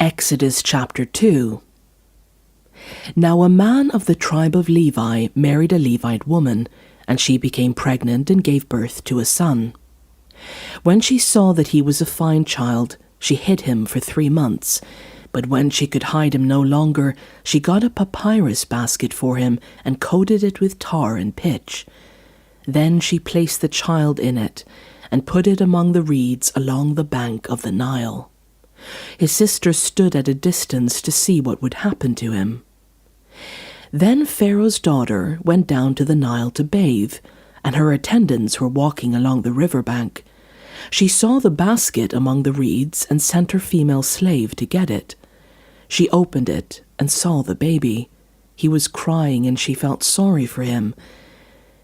Exodus chapter 2. Now a man of the tribe of Levi married a Levite woman, and she became pregnant and gave birth to a son. When she saw that he was a fine child, she hid him for 3 months. But when she could hide him no longer, she got a papyrus basket for him and coated it with tar and pitch. Then she placed the child in it and put it among the reeds along the bank of the Nile. His sister stood at a distance to see what would happen to him. Then Pharaoh's daughter went down to the Nile to bathe, and her attendants were walking along the riverbank. She saw the basket among the reeds and sent her female slave to get it. She opened it and saw the baby. He was crying, and she felt sorry for him.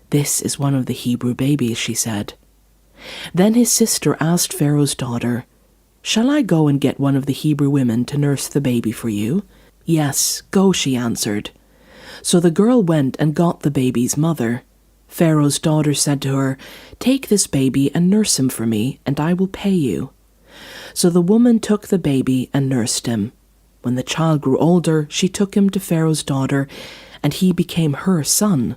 "This is one of the Hebrew babies," she said. Then his sister asked Pharaoh's daughter, "Shall I go and get one of the Hebrew women to nurse the baby for you?" "Yes, go," she answered. So the girl went and got the baby's mother. Pharaoh's daughter said to her, "Take this baby and nurse him for me, and I will pay you." So the woman took the baby and nursed him. When the child grew older, she took him to Pharaoh's daughter, and he became her son.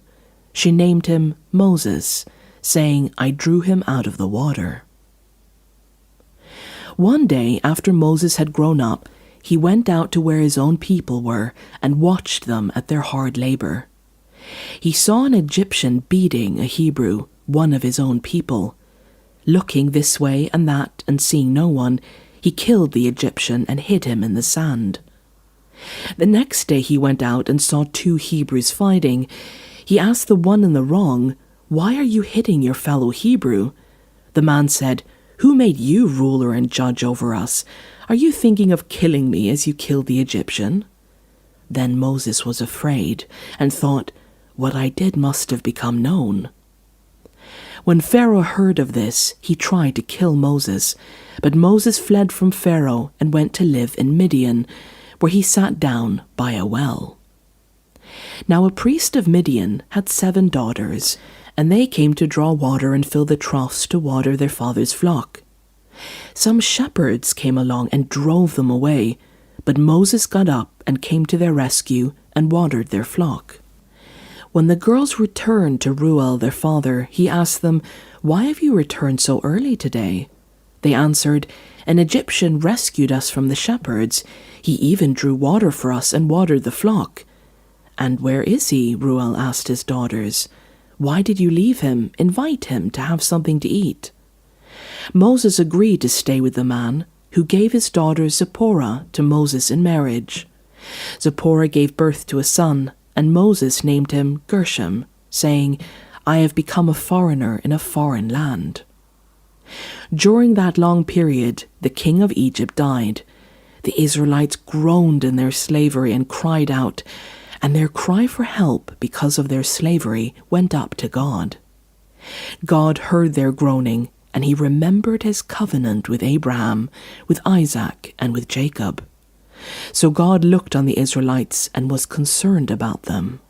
She named him Moses, saying, "I drew him out of the water." One day, after Moses had grown up, he went out to where his own people were and watched them at their hard labor. He saw an Egyptian beating a Hebrew, one of his own people. Looking this way and that and seeing no one, he killed the Egyptian and hid him in the sand. The next day he went out and saw 2 Hebrews fighting. He asked the one in the wrong, "Why are you hitting your fellow Hebrew?" The man said, "Who made you ruler and judge over us? Are you thinking of killing me as you killed the Egyptian?" Then Moses was afraid and thought, "What I did must have become known." When Pharaoh heard of this, he tried to kill Moses, but Moses fled from Pharaoh and went to live in Midian, where he sat down by a well. Now a priest of Midian had 7 daughters, and they came to draw water and fill the troughs to water their father's flock. Some shepherds came along and drove them away, but Moses got up and came to their rescue and watered their flock. When the girls returned to Reuel, their father, he asked them, "Why have you returned so early today?" They answered, "An Egyptian rescued us from the shepherds. He even drew water for us and watered the flock." "And where is he?" Reuel asked his daughters. "Why did you leave him? Invite him to have something to eat." Moses agreed to stay with the man, who gave his daughter Zipporah to Moses in marriage. Zipporah gave birth to a son, and Moses named him Gershom, saying, "I have become a foreigner in a foreign land." During that long period, the king of Egypt died. The Israelites groaned in their slavery and cried out, and their cry for help because of their slavery went up to God. God heard their groaning, and he remembered his covenant with Abraham, with Isaac, and with Jacob. So God looked on the Israelites and was concerned about them.